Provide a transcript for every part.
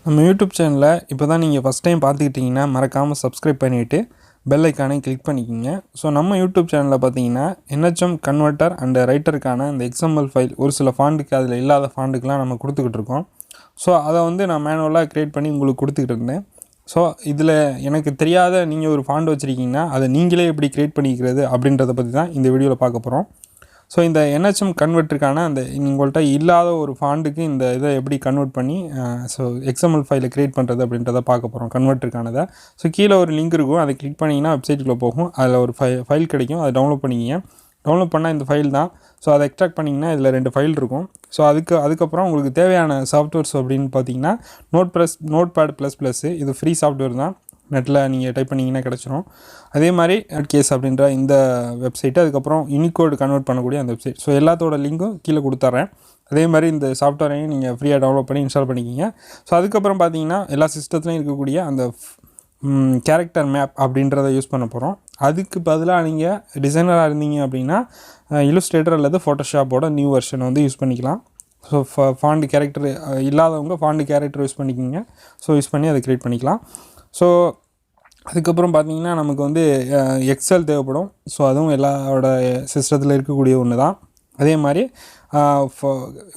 நம்ம யூடியூப் சேனலை இப்போ தான் நீங்கள் ஃபஸ்ட் டைம் பார்த்துக்கிட்டிங்கன்னா மறக்காமல் சப்ஸ்கிரைப் பண்ணிவிட்டு பெல் ஐக்கானை கிளிக் பண்ணிக்கோங்க. ஸோ நம்ம யூடியூப் சேனலில் பார்த்தீங்கன்னா NHM கன்வெர்ட்டர் அண்ட் ரைட்டருக்கான இந்த XML ஃபைல் ஒரு சில ஃபாண்டுக்கு அதில் இல்லாத ஃபாண்டுக்கெலாம் நம்ம கொடுத்துக்கிட்டு இருக்கோம். ஸோ அதை வந்து நான் மேனுவலாக க்ரியேட் பண்ணி உங்களுக்கு கொடுத்துக்கிட்டு இருந்தேன். ஸோ இதில் எனக்கு தெரியாத நீங்கள் ஒரு ஃபாண்டு வச்சுருக்கீங்கன்னா அதை நீங்களே எப்படி க்ரியேட் பண்ணிக்கிறது அப்படின்றத பற்றி தான் இந்த வீடியோவில் பார்க்க போகிறோம். ஸோ இந்த NHM கன்வெர்ட்டருக்கான அந்த உங்கள்கிட்ட இல்லாத ஒரு ஃபாண்டுக்கு இந்த இதை எப்படி கன்வெர்ட் பண்ணி ஸோ XML ஃபைலை க்ரியேட் பண்ணுறது அப்படின்றத பார்க்க போகிறோம் கன்வெர்ட்டருக்கானதை. ஸோ கீழே ஒரு லிங்க் இருக்கும், அதை கிளிக் பண்ணிங்கன்னா வெப்சைட்டுக்குள்ளே போகும். அதில் ஒரு ஃபைல் கிடைக்கும், அதை டவுன்லோட் பண்ணிக்கிங்க. டவுன்லோட் பண்ணால் இந்த ஃபைல் தான். ஸோ அதை எக்ஸ்ட்ராக்ட் பண்ணிங்கன்னா இதில் 2 ஃபைல் இருக்கும். ஸோ அதுக்கப்புறம் உங்களுக்கு தேவையான சாஃப்ட்வேர்ஸ் அப்படின்னு பார்த்தீங்கன்னா நோட்பேட்++, இது ஃப்ரீ சாஃப்ட்வேர் தான். நெட்டில் நீங்கள் டைப் பண்ணிங்கன்னா கிடச்சிரும். அதே மாதிரி கேஸ் அப்படின்ற இந்த வெப்சைட்டு, அதுக்கப்புறம் யூனிகோடு கன்வெர்ட் பண்ணக்கூடிய அந்த வெப்சைட். ஸோ எல்லாத்தோட லிங்க்கும் கீழே கொடுத்துட்றேன். அதே மாதிரி இந்த சாஃப்ட்வேரையும் நீங்கள் ஃப்ரீயாக டவுன்லோட் பண்ணி இன்ஸ்டால் பண்ணிக்கிங்க. ஸோ அதுக்கப்புறம் பார்த்தீங்கன்னா எல்லா சிஸ்டத்துலையும் இருக்கக்கூடிய அந்த கேரக்டர் மேப் அப்படின்றத யூஸ் பண்ண போகிறோம். அதுக்கு பதிலாக நீங்கள் டிசைனராக இருந்தீங்க அப்படின்னா இல்லுஸ்ட்ரேட்டர் அல்லது ஃபோட்டோஷாப்போட நியூ வெர்ஷன் வந்து யூஸ் பண்ணிக்கலாம். ஸோ ஃபாண்டு கேரக்டர் இல்லாதவங்க ஃபாண்டு கேரக்டர் யூஸ் பண்ணிக்கிங்க. ஸோ யூஸ் பண்ணி அதை க்ரியேட் பண்ணிக்கலாம். ஸோ அதுக்கப்புறம் பார்த்திங்கன்னா நமக்கு வந்து எக்ஸல் தேவைப்படும். ஸோ அதுவும் எல்லாரோட சிஸ்டத்தில் இருக்கக்கூடிய ஒன்று தான். அதே மாதிரி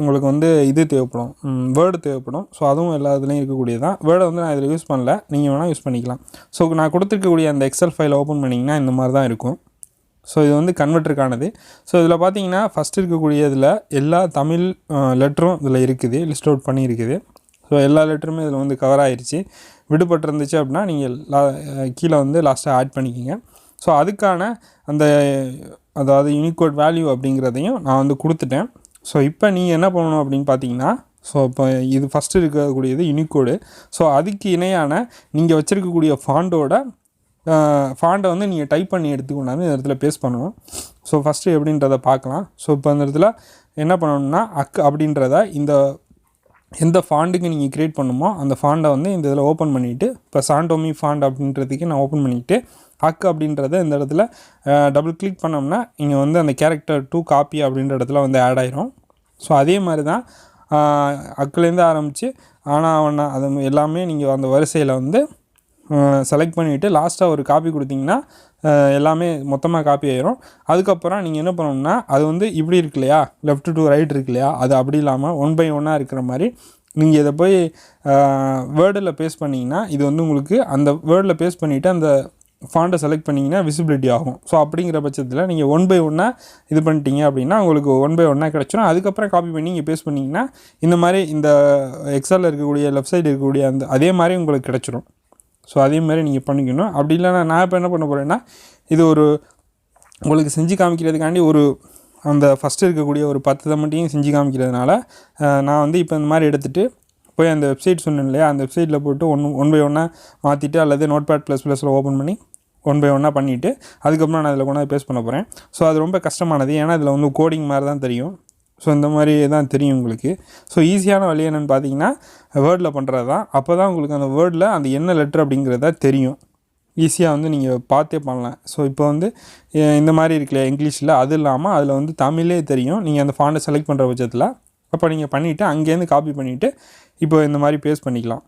உங்களுக்கு வந்து இது தேவைப்படும், வேர்டு தேவைப்படும். ஸோ அதுவும் எல்லா இதுலேயும் இருக்கக்கூடியது தான். வேர்டை வந்து நான் இதில் யூஸ் பண்ணல, நீங்கள் வேணால் யூஸ் பண்ணிக்கலாம். ஸோ நான் கொடுத்துருக்கக்கூடிய அந்த எக்ஸல் ஃபைலை ஓப்பன் பண்ணிங்கன்னா இந்த மாதிரி தான் இருக்கும். ஸோ இது வந்து கன்வெர்ட்டருக்கானது. ஸோ இதில் பார்த்தீங்கன்னா ஃபஸ்ட் இருக்கக்கூடிய இதில் எல்லா தமிழ் லெட்டரும் இதில் இருக்குது, லிஸ்ட் அவுட் பண்ணியிருக்குது. ஸோ எல்லா லெட்டருமே இதில் வந்து கவர் ஆகிருச்சு. விடுபட்டு இருந்துச்சு அப்படின்னா நீங்கள் கீழே வந்து லாஸ்ட்டாக ஆட் பண்ணிக்கிங்க. ஸோ அதுக்கான அந்த அதாவது யூனிகோட் வேல்யூ அப்படிங்கிறதையும் நான் வந்து கொடுத்துட்டேன். ஸோ இப்போ நீங்கள் என்ன பண்ணணும் அப்படின்னு பார்த்தீங்கன்னா, ஸோ இப்போ இது ஃபஸ்ட்டு இருக்கக்கூடியது யூனிகோடு. ஸோ அதுக்கு இணையான நீங்கள் வச்சுருக்கக்கூடிய ஃபாண்டை வந்து நீங்கள் டைப் பண்ணி எடுத்துக்கொண்டாந்து இந்த இடத்துல பேஸ்ட் பண்ணணும். ஸோ ஃபஸ்ட்டு எப்படின்றத பார்க்கலாம். ஸோ இப்போ இந்த இடத்துல என்ன பண்ணணும்னா அப்படின்றத எந்த ஃபாண்டுக்கு நீங்கள் க்ரியேட் பண்ணுமோ அந்த ஃபாண்டை வந்து இந்த இதில் ஓப்பன் பண்ணிவிட்டு, இப்போ சாண்டோமி ஃபாண்ட் அப்படின்றதுக்கு நான் ஓப்பன் பண்ணிவிட்டு அப்படின்றத இந்த இடத்துல டபுள் கிளிக் பண்ணோம்னா இங்கே வந்து அந்த கேரக்டர் 2 காப்பி அப்படின்ற இடத்துல வந்து ஆட் ஆயிரும். ஸோ அதே மாதிரி தான் அக்குலேருந்து ஆரம்பித்து ஆனால் அது எல்லாமே நீங்கள் அந்த வரிசையில் வந்து செலக்ட் பண்ணிவிட்டு லாஸ்ட்டாக ஒரு காப்பி கொடுத்தீங்கன்னா எல்லாமே மொத்தமாக காப்பி ஆகிரும். அதுக்கப்புறம் நீங்கள் என்ன பண்ணணும்னா அது வந்து இப்படி இருக்கு இல்லையா, லெஃப்ட் டு ரைட் இருக்கு இல்லையா, அது அப்படி இல்லாமல் 1 by 1 இருக்கிற மாதிரி நீங்கள் இதை போய் வேர்டில் பேஸ்ட் பண்ணிங்கன்னா இது வந்து உங்களுக்கு அந்த வேர்டில் பேஸ்ட் பண்ணிவிட்டு அந்த ஃபாண்டை செலக்ட் பண்ணிங்கன்னா விசிபிலிட்டி ஆகும். ஸோ அப்படிங்கிற பட்சத்தில் நீங்கள் 1 by 1 இது பண்ணிட்டீங்க அப்படின்னா உங்களுக்கு 1 by 1 கிடச்சிரும். அதுக்கப்புறம் காப்பி பண்ணி நீங்கள் பேஸ்ட் பண்ணிங்கன்னா இந்த மாதிரி இந்த எக்ஸலில் இருக்கக்கூடிய லெஃப்ட் சைடு இருக்கக்கூடிய அந்த அதே மாதிரி உங்களுக்கு கிடச்சிரும். ஸோ அதே மாதிரி நீங்கள் பண்ணிக்கணும். அப்படி இல்லைனா நான் இப்போ என்ன பண்ண போகிறேன்னா இது ஒரு உங்களுக்கு செஞ்சு காமிக்கிறதுக்காண்டி அந்த ஃபஸ்ட்டு இருக்கக்கூடிய ஒரு 10 மட்டும் செஞ்சு காமிக்கிறதுனால நான் வந்து இப்போ இந்த மாதிரி எடுத்துகிட்டு போய் அந்த வெப்சைட் சொன்னேன் இல்லையா, அந்த வெப்சைட்டில் போட்டு 1 by 1 மாற்றிட்டு அல்லது நோட்பேட்++ல் ஓப்பன் பண்ணி 1 by 1 பண்ணிவிட்டு அதுக்கப்புறம் நான் அதில் கொண்டாந்து பேஸ்ட் பண்ண போகிறேன். ஸோ அது ரொம்ப கஷ்டமானது, ஏன்னா இதில் வந்து கோடிங் மாதிரி தான் தெரியும். ஸோ இந்த மாதிரி தான் தெரியும் உங்களுக்கு. ஸோ ஈஸியான வழி என்னென்னு பார்த்தீங்கன்னா வேர்டில் பண்ணுறது தான். அப்போ தான் உங்களுக்கு அந்த வேர்டில் அந்த என்ன லெட்ரு அப்படிங்கிறத தெரியும். ஈஸியாக வந்து நீங்கள் பார்த்தே பண்ணலாம். ஸோ இப்போ வந்து இந்த மாதிரி இருக்குல்ல இங்கிலீஷில், அது இல்லாமல் அதில் வந்து தமிழே தெரியும். நீங்கள் அந்த ஃபாண்டை செலக்ட் பண்ணுற பட்சத்தில் அப்போ நீங்கள் பண்ணிவிட்டு அங்கேருந்து காப்பி பண்ணிவிட்டு இப்போ இந்த மாதிரி பேஸ்ட் பண்ணிக்கலாம்.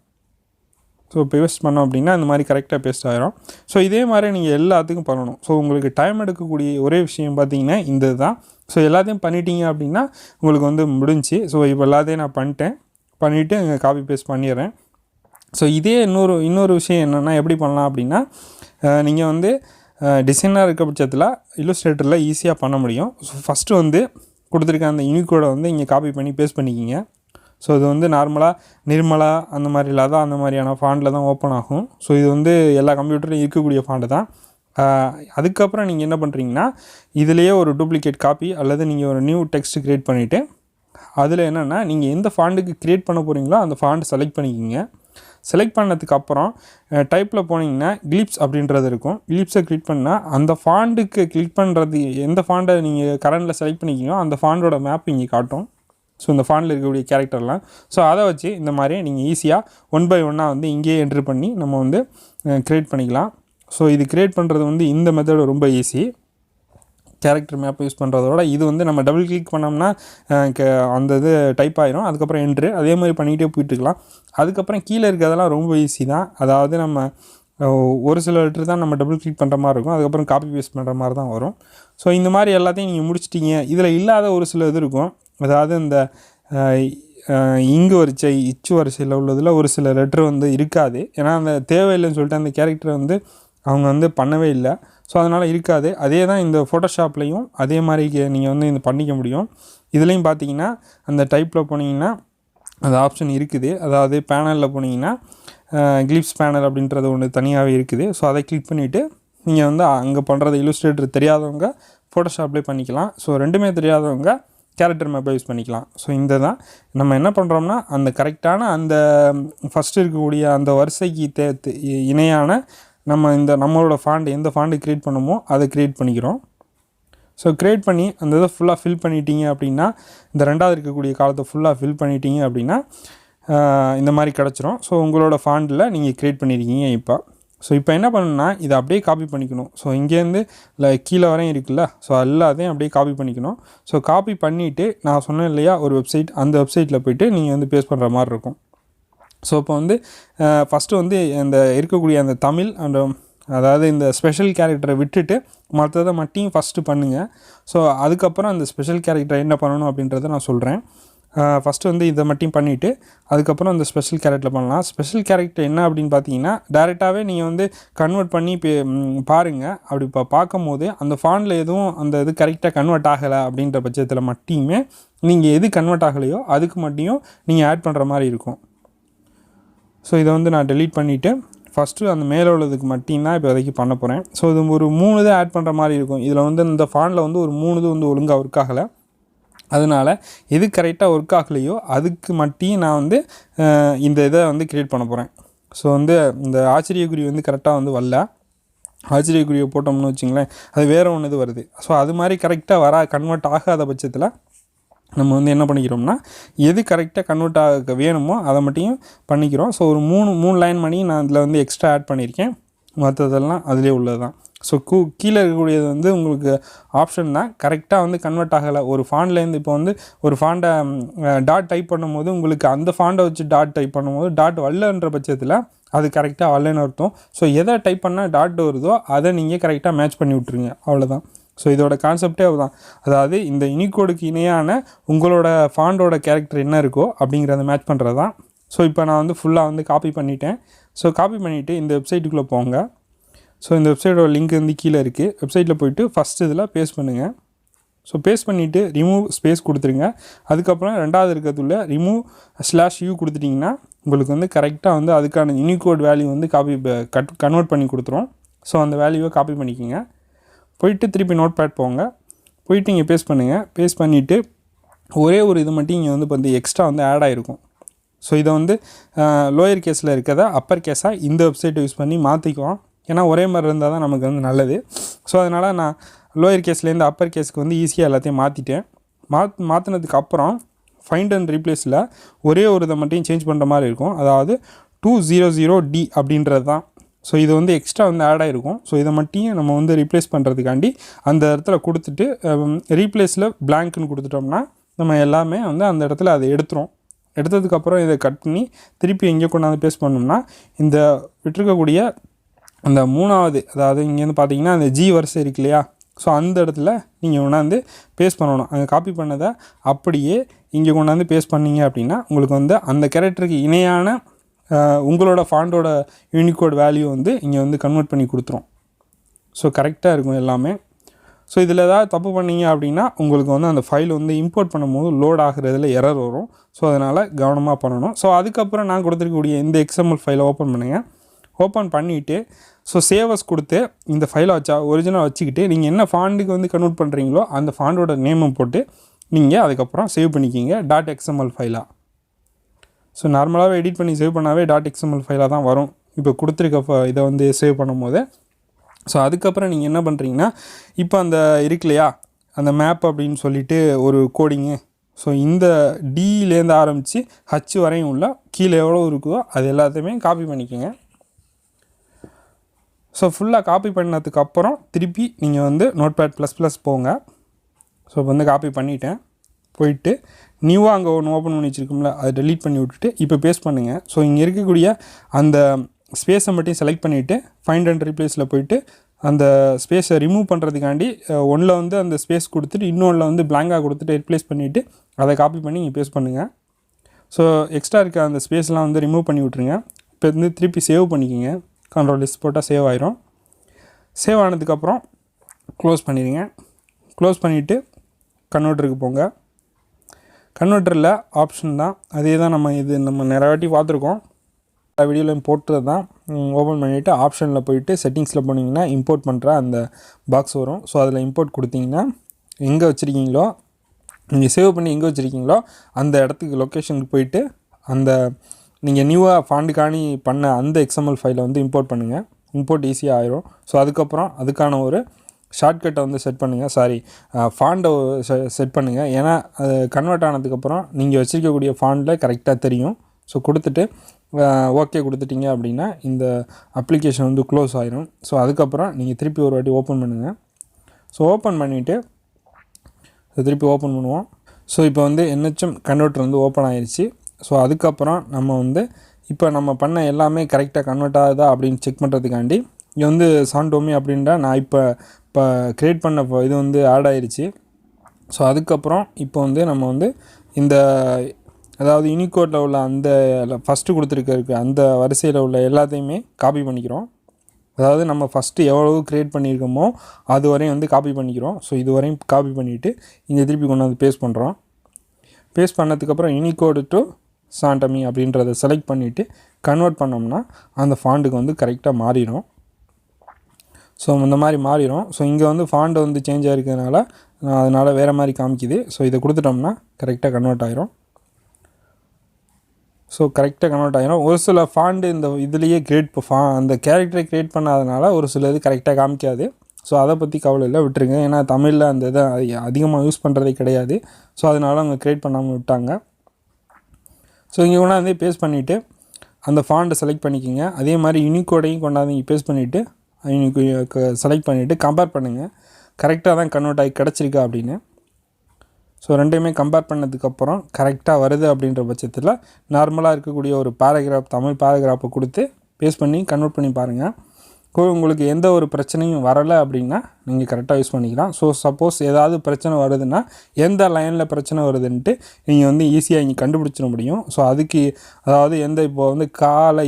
ஸோ பேஸ்ட் பண்ணோம் அப்படின்னா இந்த மாதிரி கரெக்டாக பேஸ்ட் ஆகிரும். ஸோ இதே மாதிரி நீங்கள் எல்லாத்துக்கும் பண்ணணும். ஸோ உங்களுக்கு டைம் எடுக்கக்கூடிய ஒரே விஷயம் பார்த்தீங்கன்னா இந்த தான். ஸோ எல்லாத்தையும் பண்ணிட்டீங்க அப்படின்னா உங்களுக்கு வந்து முடிஞ்சு. ஸோ இப்போ எல்லாத்தையும் நான் பண்ணிவிட்டு இங்கே காப்பி பேஸ்ட் பண்ணிடுறேன். ஸோ இதே இன்னொரு விஷயம் என்னென்னா எப்படி பண்ணலாம் அப்படின்னா, நீங்கள் வந்து டிசைனாக இருக்க பட்சத்தில் இல்லுஸ்ட்ரேட்டரில் ஈஸியாக பண்ண முடியும். ஸோ ஃபஸ்ட்டு வந்து கொடுத்துருக்க அந்த யூனிகோடை வந்து இங்கே காப்பி பண்ணி பேஸ்ட் பண்ணிக்கிங்க. ஸோ இது வந்து நார்மலாக நிர்மலா அந்த மாதிரி இல்லாத அந்த மாதிரியான ஃபாண்டில் தான் ஓப்பன் ஆகும். ஸோ இது வந்து எல்லா கம்ப்யூட்டர்லையும் இருக்கக்கூடிய ஃபாண்டு தான். அதுக்கப்புறம் நீங்கள் என்ன பண்ணுறீங்கன்னா இதிலேயே ஒரு டூப்ளிகேட் காப்பி அல்லது நீங்கள் ஒரு நியூ டெக்ஸ்ட் க்ரியேட் பண்ணிவிட்டு அதில் என்னென்னா நீங்கள் எந்த ஃபாண்டுக்கு க்ரியேட் பண்ண போகிறீங்களோ அந்த ஃபாண்டை செலக்ட் பண்ணிக்கிங்க. செலக்ட் பண்ணதுக்கு அப்புறம் டைப்பில் போனீங்கன்னா கிளிப்ஸ் அப்படின்றது இருக்கும். கிளிப்ஸை கிளிக் பண்ணால் அந்த ஃபாண்டுக்கு கிளிக் பண்ணுறது எந்த ஃபாண்டை நீங்கள் கரண்டில் செலக்ட் பண்ணிக்கிங்களோ அந்த ஃபாண்டோட மேப் இங்கே காட்டும். ஸோ இந்த ஃபாண்டில் இருக்கக்கூடிய கேரக்டர்லாம். ஸோ அதை வச்சு இந்த மாதிரி நீங்கள் ஈஸியாக 1 by 1 வந்து இங்கேயே என்ட்ரு பண்ணி நம்ம வந்து க்ரியேட் பண்ணிக்கலாம். ஸோ இது க்ரியேட் பண்ணுறது வந்து இந்த மெத்தடு ரொம்ப ஈஸி. கேரக்டர் மேப் யூஸ் பண்ணுறதோட இது வந்து நம்ம டபுள் கிளிக் பண்ணோம்னா அந்த இது டைப் ஆயிரும். அதுக்கப்புறம் என்ட்ரு அதே மாதிரி பண்ணிகிட்டே போயிட்டுருக்கலாம். அதுக்கப்புறம் கீழே இருக்கிறதெல்லாம் ரொம்ப ஈஸி தான். அதாவது நம்ம ஒரு சில லெட்ரு தான் நம்ம டபுள் கிளிக் பண்ணுற மாதிரி இருக்கும். அதுக்கப்புறம் காப்பி பேஸ்ட் பண்ணுற மாதிரி தான் வரும். ஸோ இந்த மாதிரி எல்லாத்தையும் நீங்கள் முடிச்சிட்டிங்க. இதில் இல்லாத ஒரு சில இது இருக்கும். அதாவது இந்த இங்கு வரிசை இச்சு வரிசையில் உள்ளதில் ஒரு சில லெட்ரு வந்து இருக்காது. ஏன்னா அந்த தேவையில்லைன்னு சொல்லிட்டு அந்த கேரக்டரை வந்து அவங்க வந்து பண்ணவே இல்லை. ஸோ அதனால் இருக்காது. அதே தான் இந்த ஃபோட்டோஷாப்லேயும் அதே மாதிரி நீங்கள் வந்து இந்த பண்ணிக்க முடியும். இதுலேயும் பார்த்தீங்கன்னா அந்த டைப்பில் போனீங்கன்னா அந்த ஆப்ஷன் இருக்குது. அதாவது பேனலில் போனீங்கன்னா கிளிப்ஸ் பேனல் அப்படின்றது ஒன்று தனியாகவே இருக்குது. ஸோ அதை கிளிக் பண்ணிவிட்டு நீங்கள் வந்து அங்கே பண்ணுறது இல்லுஸ்ட்ரேட்டர் தெரியாதவங்க ஃபோட்டோஷாப்லேயே பண்ணிக்கலாம். ஸோ ரெண்டுமே தெரியாதவங்க கேரக்டர் மேப்பை யூஸ் பண்ணிக்கலாம். ஸோ இந்த தான் நம்ம என்ன பண்ணுறோம்னா அந்த கரெக்டான அந்த ஃபஸ்ட்டு இருக்கக்கூடிய அந்த வரிசைக்கு இணையான நம்மளோட ஃபாண்ட் எந்த ஃபாண்டு க்ரியேட் பண்ணுமோ அதை க்ரியேட் பண்ணிக்கிறோம். ஸோ க்ரியேட் பண்ணி அந்த இதை ஃபுல்லாக ஃபில் பண்ணிட்டீங்க அப்படின்னா, இந்த ரெண்டாவது இருக்கக்கூடிய காலத்தை ஃபுல்லாக ஃபில் பண்ணிட்டீங்க அப்படின்னா இந்த மாதிரி கிடச்சிரும். ஸோ உங்களோட ஃபாண்டில் நீங்கள் க்ரியேட் பண்ணியிருக்கீங்க இப்போ. ஸோ இப்போ என்ன பண்ணணும்னா இதை அப்படியே காப்பி பண்ணிக்கணும். ஸோ இங்கேருந்து கீழே வரையும் இருக்குல்ல, ஸோ எல்லாத்தையும் அப்படியே காப்பி பண்ணிக்கணும். ஸோ காப்பி பண்ணிவிட்டு நான் சொன்னேன் இல்லையா ஒரு வெப்சைட், அந்த வெப்சைட்டில் போய்ட்டு நீங்கள் வந்து பேஸ்ட் பண்ணுற மாதிரி இருக்கும். ஸோ இப்போ வந்து ஃபஸ்ட்டு வந்து இந்த இருக்கக்கூடிய அந்த தமிழ் அதாவது இந்த ஸ்பெஷல் கேரக்டரை விட்டுட்டு மற்றதை மட்டும் ஃபஸ்ட்டு பண்ணுங்கள். ஸோ அதுக்கப்புறம் அந்த ஸ்பெஷல் கேரக்டரை என்ன பண்ணணும் அப்படின்றத நான் சொல்கிறேன். ஃபஸ்ட்டு வந்து இதை மட்டும் பண்ணிவிட்டு அதுக்கப்புறம் அந்த ஸ்பெஷல் கேரக்டரில் பண்ணலாம். ஸ்பெஷல் கேரக்டர் என்ன அப்படின்னு பார்த்தீங்கன்னா டேரெக்டாகவே நீங்கள் வந்து கன்வெர்ட் பண்ணி பாருங்கள். அப்படி இப்போ பார்க்கும்போது அந்த ஃபாண்டில் எதுவும் அந்த இது கரெக்டாக கன்வெர்ட் ஆகலை அப்படின்ற பட்சத்தில் மட்டுமே நீங்கள் எது கன்வெர்ட் ஆகலையோ அதுக்கு மட்டும் நீங்கள் ஆட் பண்ணுற மாதிரி இருக்கும். ஸோ இதை வந்து நான் டெலீட் பண்ணிவிட்டு ஃபஸ்ட்டு அந்த மேலே உள்ளதுக்கு மட்டும்தான் இப்போ வரைக்கும் பண்ண போகிறேன். ஸோ இது ஒரு 3 தான் ஆட் பண்ணுற மாதிரி இருக்கும். இதில் வந்து இந்த ஃபாண்டில் வந்து ஒரு 3 வந்து ஒழுங்காக ஒர்க் ஆகலை. அதனால் எது கரெக்டாக ஒர்க் ஆகலையோ அதுக்கு மட்டும் நான் வந்து இந்த இதை வந்து க்ரியேட் பண்ண போகிறேன். ஸோ வந்து இந்த ஆச்சரியக்குறி வந்து கரெக்டாக வந்து வரல. ஆச்சரியக்குறியை போட்டோம்னு வச்சிங்களேன் அது வேறு ஒன்று இது வருது. ஸோ அது மாதிரி கரெக்டாக கன்வெர்ட் ஆகாத பட்சத்தில் நம்ம வந்து என்ன பண்ணிக்கிறோம்னா எது கரெக்டாக கன்வெர்ட் ஆக வேணுமோ அதை மட்டும் பண்ணிக்கிறோம். ஸோ ஒரு 3 லைன் பண்ணி நான் இதில் வந்து எக்ஸ்ட்ரா ஆட் பண்ணியிருக்கேன். மற்றதெல்லாம் அதிலே உள்ளது தான். ஸோ கீழே இருக்கக்கூடியது வந்து உங்களுக்கு ஆப்ஷன் தான். கரெக்டாக வந்து கன்வெர்ட் ஆகலை ஒரு ஃபாண்ட்லேருந்து. இப்போ வந்து ஒரு ஃபாண்டை டாட் டைப் பண்ணும்போது உங்களுக்கு அந்த ஃபாண்டை வச்சு டாட் டைப் பண்ணும்போது டாட் வரலன்ற பட்சத்தில் அது கரெக்டாக வரலன்னு அர்த்தம். ஸோ எதை டைப் பண்ணால் டாட் வருதோ அதை நீங்கள் கரெக்டாக மேட்ச் பண்ணி விட்ருங்க, அவ்வளோதான். ஸோ இதோட கான்செப்டே அதுதான். அதாவது இந்த யூனிகோடுக்கு இணையான உங்களோட ஃபாண்டோட கேரக்டர் என்ன இருக்கோ அப்படிங்கிறத மேட்ச் பண்ணுறது தான். ஸோ இப்போ நான் வந்து ஃபுல்லாக வந்து காப்பி பண்ணிட்டேன். ஸோ காப்பி பண்ணிவிட்டு இந்த வெப்சைட்டுக்குள்ளே போங்க. ஸோ இந்த வெப்சைட்டோட லிங்க் வந்து கீழே இருக்குது. வெப்சைட்டில் போய்ட்டு ஃபஸ்ட்டு இதில் பேஸ்ட் பண்ணுங்கள். ஸோ பேஸ்ட் பண்ணிவிட்டு ரிமூவ் ஸ்பேஸ் கொடுத்துருங்க. அதுக்கப்புறம் ரெண்டாவது இருக்கிறதுல ரிமூவ்/u கொடுத்துட்டிங்கன்னா உங்களுக்கு வந்து கரெக்டாக வந்து அதுக்கான யூனிகோட் வேல்யூ வந்து கன்வெர்ட் பண்ணி கொடுத்துரும். ஸோ அந்த வேல்யூவை காப்பி பண்ணிக்கோங்க. போயிட்டு திருப்பி நோட் பேட் போங்க. போயிட்டு இங்கே பேஸ்ட் பண்ணுங்கள். பேஸ்ட் பண்ணிவிட்டு ஒரே ஒரு இது மட்டும் இங்கே வந்து எக்ஸ்ட்ரா வந்து ஆட் ஆகிருக்கும். ஸோ இதை வந்து லோயர் கேஸில் இருக்கிறத அப்பர் கேஸாக இந்த வெப்சைட்டை யூஸ் பண்ணி மாற்றிக்குவோம். ஏன்னா ஒரே மாதிரி இருந்தால் தான் நமக்கு வந்து நல்லது. ஸோ அதனால் நான் லோயர் கேஸ்லேருந்து அப்பர் கேஸுக்கு வந்து ஈஸியாக எல்லாத்தையும் மாற்றிட்டேன். மாற்றினதுக்கு அப்புறம் ஃபைண்ட் அண்ட் ரீப்ளேஸில் ஒரே ஒரு இதை மட்டும் சேஞ்ச் பண்ணுற மாதிரி இருக்கும். அதாவது 200D அப்படின்றது தான். ஸோ இது வந்து எக்ஸ்ட்ரா வந்து ஆட் ஆகிருக்கும். ஸோ இதை மட்டும் நம்ம வந்து ரீப்ளேஸ் பண்ணுறதுக்காண்டி அந்த இடத்துல கொடுத்துட்டு ரீப்ளேஸில் பிளாங்க்னு கொடுத்துட்டோம்னா நம்ம எல்லாமே வந்து அந்த இடத்துல அதை எடுத்ததுக்கப்புறம் இதை கட் பண்ணி திருப்பி எங்கே கொண்டாந்து பேஸ்ட் பண்ணோம்னா இந்த விட்டுருக்கக்கூடிய அந்த 3வது, அதாவது இங்கேருந்து பார்த்தீங்கன்னா அந்த G வரிசை இருக்கு இல்லையா, ஸோ அந்த இடத்துல நீங்கள் கொண்டாந்து பேஸ்ட் பண்ணணும். அங்கே காப்பி பண்ணதை அப்படியே இங்கே கொண்டாந்து பேஸ்ட் பண்ணிங்க அப்படின்னா உங்களுக்கு வந்து அந்த கேரக்டருக்கு இணையான உங்களோட ஃபாண்டோட யூனிகோட் வேல்யூ வந்து இங்கே வந்து கன்வெர்ட் பண்ணி கொடுத்துரும். ஸோ கரெக்டாக இருக்கும் எல்லாமே. ஸோ இதில் ஏதாவது தப்பு பண்ணிங்க அப்படின்னா உங்களுக்கு வந்து அந்த ஃபைல் வந்து இம்போர்ட் பண்ணும்போது லோட் ஆகிறதுல எரர் வரும். ஸோ அதனால் கவனமாக பண்ணணும். ஸோ அதுக்கப்புறம் நான் கொடுத்துருக்கக்கூடிய இந்த XML ஃபைலை ஓப்பன் பண்ணுங்கள். ஓப்பன் பண்ணிவிட்டு ஸோ சேவஸ் கொடுத்து இந்த ஃபைலை ஒரிஜினல் வச்சுக்கிட்டு நீங்கள் என்ன ஃபாண்டுக்கு வந்து கன்வெர்ட் பண்ணுறீங்களோ அந்த ஃபாண்டோட நேமை போட்டு நீங்கள் அதுக்கப்புறம் சேவ் பண்ணிக்கிங்க .xml ஃபைலாக. ஸோ நார்மலாகவே எடிட் பண்ணி சேவ் பண்ணாவே .xml ஃபைலாக தான் வரும் இப்போ கொடுத்துருக்க இதை வந்து சேவ் பண்ணும் போது. ஸோ அதுக்கப்புறம் நீங்கள் என்ன பண்ணுறீங்கன்னா இப்போ அந்த இருக்கு இல்லையா அந்த மேப் அப்படின்னு சொல்லிட்டு ஒரு கோடிங்கு. ஸோ இந்த டிலேருந்து ஆரம்பித்து ஹச் வரையும் உள்ள கீழே எவ்வளோ இருக்கோ அது எல்லாத்தையுமே காப்பி பண்ணிக்கோங்க. ஸோ ஃபுல்லாக காப்பி பண்ணதுக்கப்புறம் திருப்பி நீங்கள் வந்து Notepad++ போங்க. ஸோ இப்போ வந்து காப்பி பண்ணிவிட்டேன். போயிட்டு நியூவாக அங்கே ஒன்று ஓப்பன் பண்ணி வச்சுருக்கோம்ல, அதை டெலீட் பண்ணி விட்டுட்டு இப்போ பேஸ்ட் பண்ணுங்கள். ஸோ இங்கே இருக்கக்கூடிய அந்த ஸ்பேஸை மட்டும் செலக்ட் பண்ணிவிட்டு ஃபைண்ட் அண்ட் ரீப்ளேஸில் போயிட்டு அந்த ஸ்பேஸை ரிமூவ் பண்ணுறதுக்காண்டி ஒன்றில் வந்து அந்த ஸ்பேஸ் கொடுத்துட்டு இன்னொன்றில் வந்து பிளாங்காக கொடுத்துட்டு ரீப்ளேஸ் பண்ணிவிட்டு அதை காப்பி பண்ணி இங்கே பேஸ்ட் பண்ணுங்கள். ஸோ எக்ஸ்ட்ரா இருக்க அந்த ஸ்பேஸ்லாம் வந்து ரிமூவ் பண்ணி விட்ருங்க. இப்போ வந்து திருப்பி சேவ் பண்ணிக்கோங்க. Ctrl+S போட்டால் சேவ் ஆயிரும். சேவ் ஆனதுக்கப்புறம் க்ளோஸ் பண்ணிடுங்க. க்ளோஸ் பண்ணிவிட்டு கன்வெர்ட்டருக்கு போங்க. கன்வெர்ட்டரில் ஆப்ஷன் தான் அதே தான், நம்ம நிறைய வாட்டி பார்த்துருக்கோம். வீடியோவில் போட்டது தான். ஓப்பன் பண்ணிவிட்டு ஆப்ஷனில் போயிட்டு செட்டிங்ஸில் போனீங்கன்னா இம்போர்ட் பண்ணுற அந்த பாக்ஸ் வரும். ஸோ அதில் இம்போர்ட் கொடுத்தீங்கன்னா எங்கே வச்சுருக்கீங்களோ, நீங்கள் சேவ் பண்ணி எங்கே வச்சுருக்கீங்களோ அந்த இடத்துக்கு லொக்கேஷனுக்கு போயிட்டு அந்த நீங்கள் நியூவாக ஃபாண்டுக்காணி பண்ண அந்த XML ஃபைலை வந்து இம்போர்ட் பண்ணுங்கள். இம்போர்ட் ஈஸியாக ஆயிரும். ஸோ அதுக்கப்புறம் அதுக்கான ஒரு ஷார்ட்கட்டை வந்து செட் பண்ணுங்கள். ஃபாண்டை செட் பண்ணுங்கள். ஏன்னா அது கன்வெர்ட் ஆனதுக்கப்புறம் நீங்கள் வச்சுருக்கக்கூடிய ஃபாண்டில் கரெக்டாக தெரியும். ஸோ கொடுத்துட்டு ஓகே கொடுத்துட்டிங்க அப்படின்னா இந்த அப்ளிகேஷன் வந்து க்ளோஸ் ஆயிரும். ஸோ அதுக்கப்புறம் நீங்கள் திருப்பி ஒரு வாட்டி ஓப்பன் பண்ணுங்கள். ஸோ ஓப்பன் பண்ணிவிட்டு திருப்பி ஓப்பன் பண்ணுவோம். ஸோ இப்போ வந்து NHM கன்வெர்ட்டர் வந்து ஓப்பன் ஆயிடுச்சு. ஸோ அதுக்கப்புறம் நம்ம வந்து இப்போ நம்ம பண்ண எல்லாமே கரெக்டாக கன்வெர்ட் ஆகுதா அப்படின்னு செக் பண்ணுறதுக்காண்டி இங்கே வந்து சாண்டோமி அப்படின்ற நான் இப்போ க்ரியேட் பண்ண இது வந்து ஆட் ஆயிடுச்சு. ஸோ அதுக்கப்புறம் இப்போ வந்து நம்ம வந்து இந்த அதாவது யூனிகோடில் உள்ள அந்த ஃபஸ்ட்டு கொடுத்துருக்க அந்த வரிசையில் உள்ள எல்லாத்தையுமே காப்பி பண்ணிக்கிறோம். அதாவது நம்ம ஃபஸ்ட்டு எவ்வளவு க்ரியேட் பண்ணியிருக்கோமோ அது வரையும் வந்து காப்பி பண்ணிக்கிறோம். ஸோ இது வரையும் காப்பி பண்ணிவிட்டு இங்கே திருப்பி கொண்டு வந்து பேஸ்ட் பண்ணுறோம். பேஸ்ட் பண்ணதுக்கப்புறம் யூனிகோடு டு சாண்டமி அப்படின்றத செலக்ட் பண்ணிவிட்டு கன்வெர்ட் பண்ணோம்னா அந்த ஃபாண்டுக்கு வந்து கரெக்டாக மாறிடும். ஸோ இந்த மாதிரி மாறிடும். ஸோ இங்கே வந்து ஃபாண்டு வந்து சேஞ்ச் ஆகிருக்கிறதுனால அதனால் வேறு மாதிரி காமிக்குது. ஸோ இதை கொடுத்துட்டோம்னா கரெக்டாக கன்வெர்ட் ஆகிரும். ஸோ கரெக்டாக கன்வெர்ட் ஆகிரும். ஒரு சில ஃபாண்டு இந்த இதுலேயே அந்த கேரக்டரை க்ரியேட் பண்ணாதனால ஒரு சில இது கரெக்டாக காமிக்காது. ஸோ அதை பற்றி கவலை இல்லை, விட்டுருங்க. ஏன்னா தமிழில் அந்த இதை அதிகமாக யூஸ் பண்ணுறதே கிடையாது. ஸோ அதனால் அவங்க க்ரியேட் பண்ணாமல் விட்டாங்க. ஸோ இங்கே கொண்டாந்து பேஸ்ட் பண்ணிவிட்டு அந்த ஃபாண்டை செலக்ட் பண்ணிக்கோங்க. அதே மாதிரி யூனிகோடையும் கொண்டாந்து இங்கே பேஸ்ட் பண்ணிவிட்டு செலக்ட் பண்ணிவிட்டு கம்பேர் பண்ணுங்கள், கரெக்டாக தான் கன்வெர்ட் ஆகி கிடச்சிருக்கா அப்படின்னு. ஸோ ரெண்டையுமே கம்பேர் பண்ணதுக்கப்புறம் கரெக்டாக வருது அப்படின்ற பட்சத்தில் நார்மலாக இருக்கக்கூடிய ஒரு தமிழ் பேராகிராஃபை கொடுத்து பேஸ்ட் பண்ணி கன்வெர்ட் பண்ணி பாருங்கள். உங்களுக்கு எந்த ஒரு பிரச்சனையும் வரலை அப்படின்னா நீங்கள் கரெக்டாக யூஸ் பண்ணிக்கலாம். ஸோ சப்போஸ் ஏதாவது பிரச்சனை வருதுன்னா எந்த லைனில் பிரச்சனை வருதுன்ட்டு நீங்கள் வந்து ஈஸியாக இங்கே கண்டுபிடிச்சிட முடியும். ஸோ அதுக்கு அதாவது இப்போ வந்து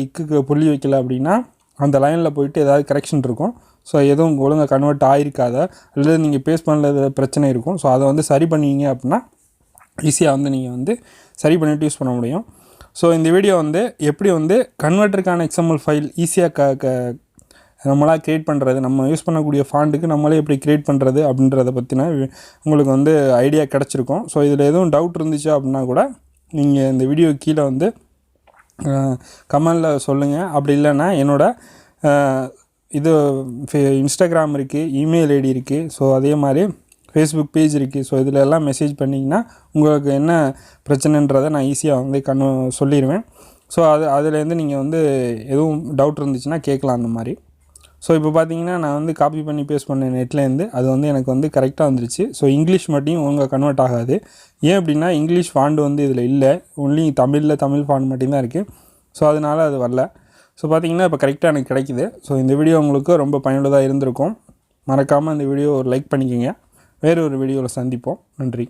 இக்குக்கு புள்ளி வைக்கல அப்படின்னா அந்த லைனில் போயிட்டு ஏதாவது கரெக்ஷன் இருக்கும். ஸோ எதுவும் ஒழுங்காக கன்வெர்ட் ஆகிருக்காத அல்லது நீங்கள் பேஸ்ட் பண்ணது பிரச்சனை இருக்கும். ஸோ அதை வந்து சரி பண்ணுவீங்க அப்படின்னா ஈஸியாக வந்து நீங்கள் வந்து சரி பண்ணிவிட்டு யூஸ் பண்ண முடியும். ஸோ இந்த வீடியோ வந்து எப்படி வந்து கன்வெர்ட்டருக்கான XML ஃபைல் ஈஸியாக நம்மளாக க்ரியேட் பண்ணுறது, நம்ம யூஸ் பண்ணக்கூடிய ஃபாண்டுக்கு நம்மளே எப்படி க்ரியேட் பண்ணுறது அப்படின்றத பற்றின உங்களுக்கு வந்து ஐடியா கிடச்சிருக்கும். ஸோ இதில் எதுவும் டவுட் இருந்துச்சு அப்படின்னா கூட நீங்கள் இந்த வீடியோ கீழே வந்து கமெண்டில் சொல்லுங்கள். அப்படி இல்லைன்னா என்னோடய இது இன்ஸ்டாகிராம் இருக்குது, இமெயில் ஐடி இருக்குது, ஸோ அதே மாதிரி ஃபேஸ்புக் பேஜ் இருக்குது. ஸோ இதில் எல்லாம் மெசேஜ் பண்ணிங்கன்னா உங்களுக்கு என்ன பிரச்சனைன்றதை நான் ஈஸியாக வந்து சொல்லிடுவேன். ஸோ அதுலேருந்து நீங்கள் வந்து எதுவும் டவுட் இருந்துச்சுன்னா கேட்கலாம் அந்த மாதிரி. ஸோ இப்போ பார்த்தீங்கன்னா நான் வந்து காப்பி பண்ணி பேஸ்ட் பண்ண நெட்லேருந்து அது வந்து எனக்கு வந்து கரெக்டாக வந்துருச்சு. ஸோ இங்கிலீஷ் மட்டும் ஒழுங்காக கன்வெர்ட் ஆகாது. ஏன் அப்படின்னா இங்கிலீஷ் ஃபாண்டு வந்து இதில் இல்லை, ஒன்லி தமிழ் ஃபாண்ட் மட்டும்தான் இருக்குது. ஸோ அதனால் அது வரல. ஸோ பார்த்தீங்கன்னா இப்போ கரெக்டாக எனக்கு கிடைக்குது. ஸோ இந்த வீடியோ உங்களுக்கு ரொம்ப பயனுள்ளதாக இருந்திருக்கும். மறக்காமல் இந்த வீடியோ ஒரு லைக் பண்ணிக்கோங்க. வேறு ஒரு வீடியோவில் சந்திப்போம். நன்றி.